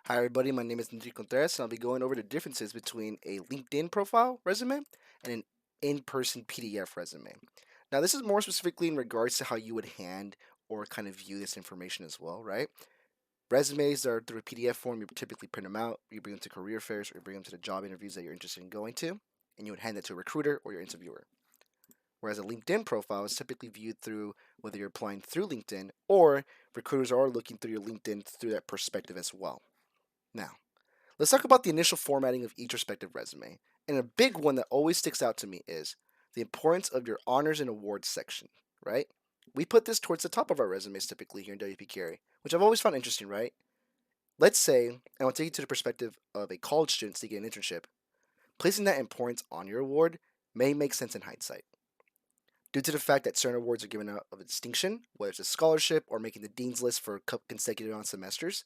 Hi, everybody. My name is Contreras, and I'll be going over the differences between a LinkedIn profile resume and an in-person PDF resume. Now, this is more specifically in regards to how you would hand or kind of view this information as well, right? Resumes are through a PDF form. You typically print them out, you bring them to career fairs, or you bring them to the job interviews that you're interested in going to, and you would hand that to a recruiter or your interviewer. Whereas a LinkedIn profile is typically viewed through whether you're applying through LinkedIn or recruiters are looking through your LinkedIn through that perspective as well. Now, let's talk about the initial formatting of each respective resume. And a big one that always sticks out to me is the importance of your honors and awards section, right? We put this towards the top of our resumes typically here in WP Carey, which I've always found interesting, right? Let's say, and I'll take you to the perspective of a college student seeking an internship, placing that importance on your award may make sense in hindsight. Due to the fact that certain awards are given out of a distinction, whether it's a scholarship or making the dean's list for consecutive on semesters,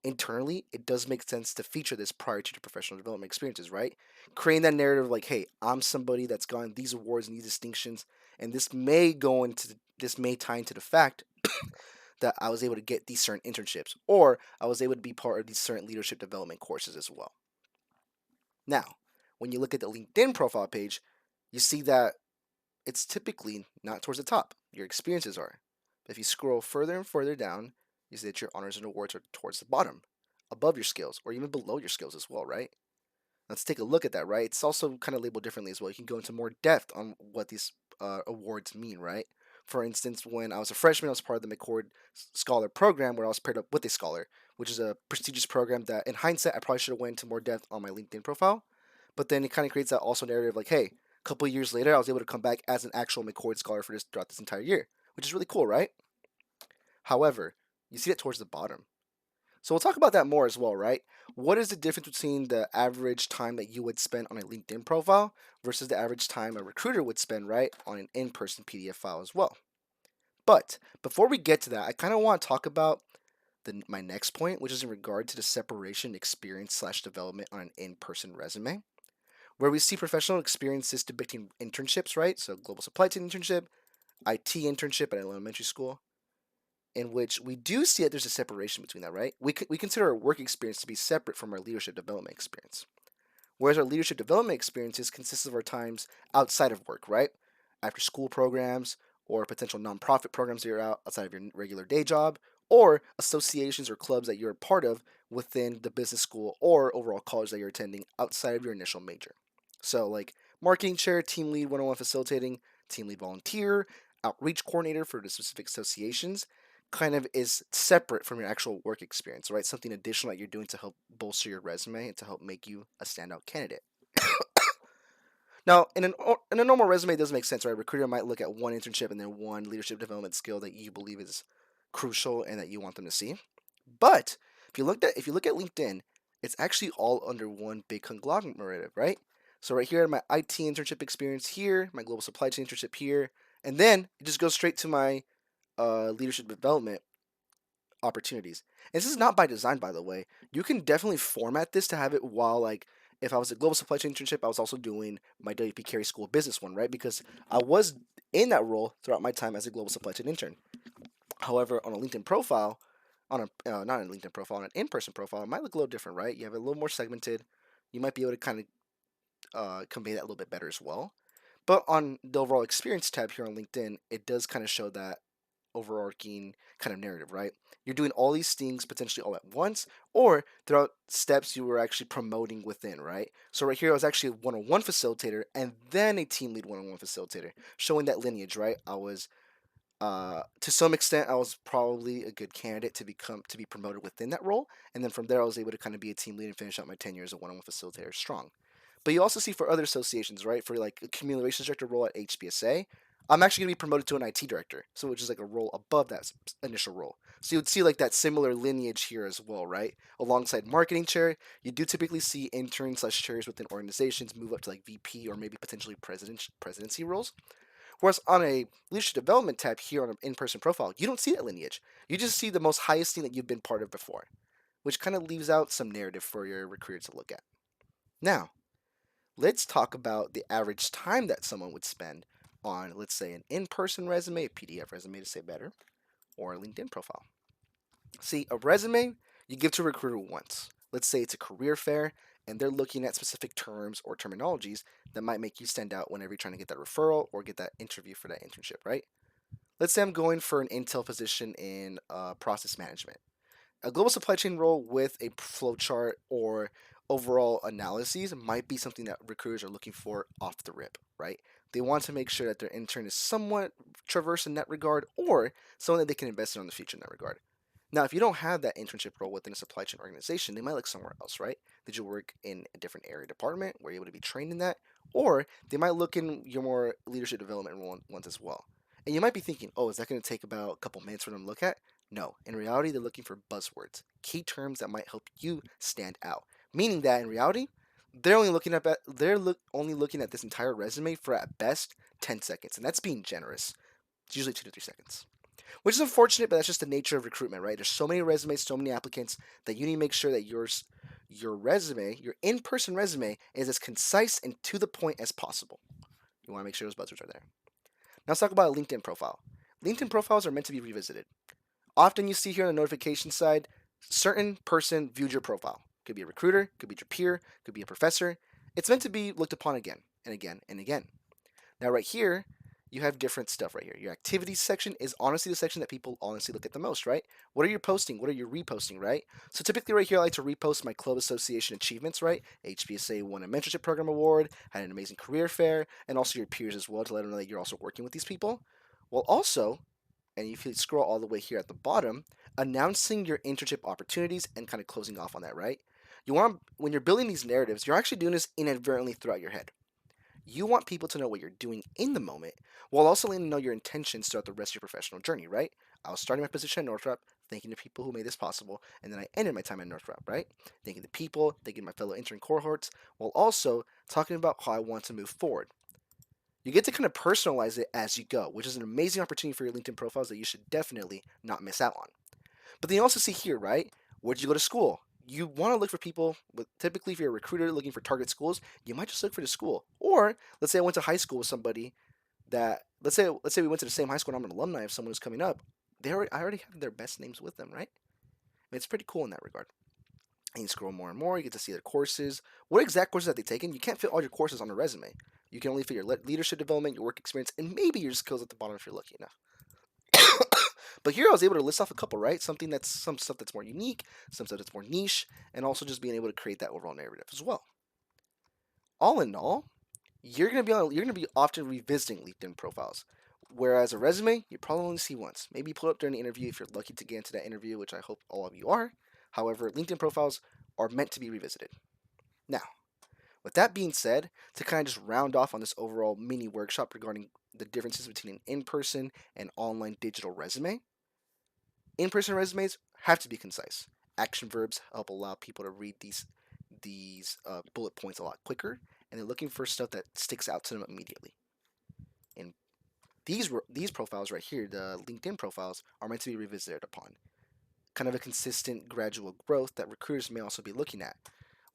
internally, it does make sense to feature this prior to your professional development experiences, right? Creating that narrative like, hey, I'm somebody that's gotten these awards and these distinctions, and this may tie into the fact that I was able to get these certain internships, or I was able to be part of these certain leadership development courses as well. Now, when you look at the LinkedIn profile page, you see that it's typically not towards the top. Your experiences are. But if you scroll further and further down, you see that your honors and awards are towards the bottom, above your skills, or even below your skills as well, right? Let's take a look at that, right? It's also kind of labeled differently as well. You can go into more depth on what these awards mean, right? For instance, when I was a freshman, I was part of the McCord Scholar Program, where I was paired up with a scholar, which is a prestigious program that, in hindsight, I probably should have went into more depth on my LinkedIn profile. But then it kind of creates that also narrative like, hey, a couple of years later, I was able to come back as an actual McCord Scholar for this throughout this entire year, which is really cool, right? However, you see it towards the bottom. So we'll talk about that more as well, right? What is the difference between the average time that you would spend on a LinkedIn profile versus the average time a recruiter would spend, right, on an in-person PDF file as well? But before we get to that, I kind of want to talk about my next point, which is in regard to the separation experience slash development on an in-person resume, where we see professional experiences depicting internships, right? So global supply chain internship, IT internship at an elementary school, in which we do see that there's a separation between that, right? We consider our work experience to be separate from our leadership development experience. Whereas our leadership development experiences consists of our times outside of work, right? After school programs or potential nonprofit programs that you're outside of your regular day job, or associations or clubs that you're a part of within the business school or overall college that you're attending outside of your initial major. So, like marketing chair, team lead 101 facilitating, team lead volunteer, outreach coordinator for the specific associations, kind of is separate from your actual work experience, right? Something additional that you're doing to help bolster your resume and to help make you a standout candidate. Now, in a normal resume, it does make sense, right? A recruiter might look at one internship and then one leadership development skill that you believe is crucial and that you want them to see. But if you look at LinkedIn, it's actually all under one big conglomerate, right? So right here, my IT internship experience here, my global supply chain internship here, and then it just goes straight to my leadership development opportunities. And this is not by design, by the way. You can definitely format this to have it while, like, if I was a global supply chain internship, I was also doing my WP Carey School of Business one, right? Because I was in that role throughout my time as a global supply chain intern. However, on a LinkedIn profile, on a not a LinkedIn profile, on an in-person profile, it might look a little different, right? You have it a little more segmented. You might be able to kind of convey that a little bit better as well. But on the overall experience tab here on LinkedIn, it does kind of show that overarching kind of narrative, right? You're doing all these things potentially all at once, or throughout steps you were actually promoting within, right? So right here, I was actually a one-on-one facilitator and then a team lead one-on-one facilitator, showing that lineage, right? I was, to some extent, I was probably a good candidate to be promoted within that role, and then from there, I was able to kind of be a team lead and finish out my tenure as a one-on-one facilitator strong. But you also see for other associations, right? For like a community relations director role at HBSA, I'm actually going to be promoted to an IT director, so which is like a role above that initial role. So you would see like that similar lineage here as well, right? Alongside marketing chair, you do typically see interns slash chairs within organizations move up to like VP or maybe potentially presidency roles. Whereas on a leadership development tab here on an in-person profile, you don't see that lineage. You just see the most highest thing that you've been part of before, which kind of leaves out some narrative for your recruiter to look at. Now, let's talk about the average time that someone would spend on, let's say, an in person resume, a PDF resume to say better, or a LinkedIn profile. See, a resume, you give to a recruiter once. Let's say it's a career fair and they're looking at specific terms or terminologies that might make you stand out whenever you're trying to get that referral or get that interview for that internship, right? Let's say I'm going for an Intel position in process management. A global supply chain role with a flowchart or overall analyses might be something that recruiters are looking for off the rip, right? They want to make sure that their intern is somewhat traverse in that regard or someone that they can invest in the future in that regard. Now, if you don't have that internship role within a supply chain organization, they might look somewhere else, right? Did you work in a different area department? Were you able to be trained in that? Or they might look in your more leadership development ones as well. And you might be thinking, oh, is that going to take about a couple minutes for them to look at? No. In reality, they're looking for buzzwords, key terms that might help you stand out. Meaning that in reality, only looking at this entire resume for at best 10 seconds, and that's being generous. It's usually 2 to 3 seconds. Which is unfortunate, but that's just the nature of recruitment, right? There's so many resumes, so many applicants that you need to make sure that your resume, your in-person resume, is as concise and to the point as possible. You want to make sure those buzzwords are there. Now let's talk about a LinkedIn profile. LinkedIn profiles are meant to be revisited. Often you see here on the notification side, certain person viewed your profile. Could be a recruiter, could be your peer, could be a professor. It's meant to be looked upon again and again and again. Now right here, you have different stuff right here. Your activities section is honestly the section that people honestly look at the most, right? What are you posting? What are you reposting, right? So typically right here, I like to repost my club association achievements, right? HBSA won a mentorship program award, had an amazing career fair, and also your peers as well to let them know that you're also working with these people. Well, also, and if you scroll all the way here at the bottom, announcing your internship opportunities and kind of closing off on that, right? You want when you're building these narratives, you're actually doing this inadvertently throughout your head. You want people to know what you're doing in the moment while also letting them know your intentions throughout the rest of your professional journey, right? I was starting my position at Northrop, thanking the people who made this possible, and then I ended my time at Northrop, right? Thanking the people, thanking my fellow intern cohorts, while also talking about how I want to move forward. You get to kind of personalize it as you go, which is an amazing opportunity for your LinkedIn profiles that you should definitely not miss out on. But then you also see here, right? Where did you go to school? You want to look for people with typically if you're a recruiter looking for target schools, you might just look for the school. Or let's say I went to high school with somebody that let's say we went to the same high school and I'm an alumni of someone who's coming up. I already have their best names with them, right? I mean, it's pretty cool in that regard. And you scroll more and more, you get to see their courses. What exact courses that they've taken? You can't fit all your courses on a resume. You can only fit your leadership development, your work experience, and maybe your skills at the bottom if you're lucky enough. But here I was able to list off a couple, right? Some stuff that's more unique, some stuff that's more niche, and also just being able to create that overall narrative as well. All in all, you're gonna be often revisiting LinkedIn profiles. Whereas a resume, you probably only see once. Maybe you pull it up during the interview if you're lucky to get into that interview, which I hope all of you are. However, LinkedIn profiles are meant to be revisited. Now, with that being said, to kind of just round off on this overall mini workshop regarding the differences between an in-person and online digital resume, in-person resumes have to be concise. Action verbs help allow people to read these bullet points a lot quicker, and they're looking for stuff that sticks out to them immediately. And these profiles right here, the LinkedIn profiles, are meant to be revisited upon. Kind of a consistent, gradual growth that recruiters may also be looking at.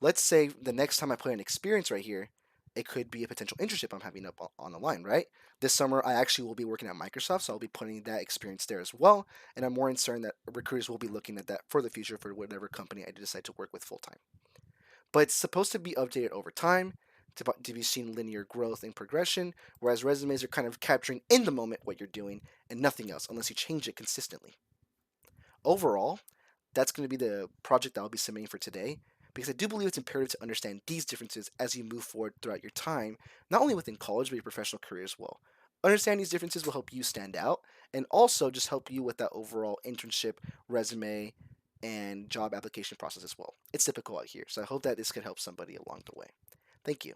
Let's say the next time I put an experience right here, it could be a potential internship I'm having up on the line, right? This summer, I actually will be working at Microsoft, so I'll be putting that experience there as well. And I'm more concerned that recruiters will be looking at that for the future for whatever company I decide to work with full time. But it's supposed to be updated over time to be seen linear growth and progression, whereas resumes are kind of capturing in the moment what you're doing and nothing else unless you change it consistently. Overall, that's going to be the project I'll be submitting for today because I do believe it's imperative to understand these differences as you move forward throughout your time, not only within college, but your professional career as well. Understanding these differences will help you stand out and also just help you with that overall internship, resume, and job application process as well. It's typical out here, so I hope that this can help somebody along the way. Thank you.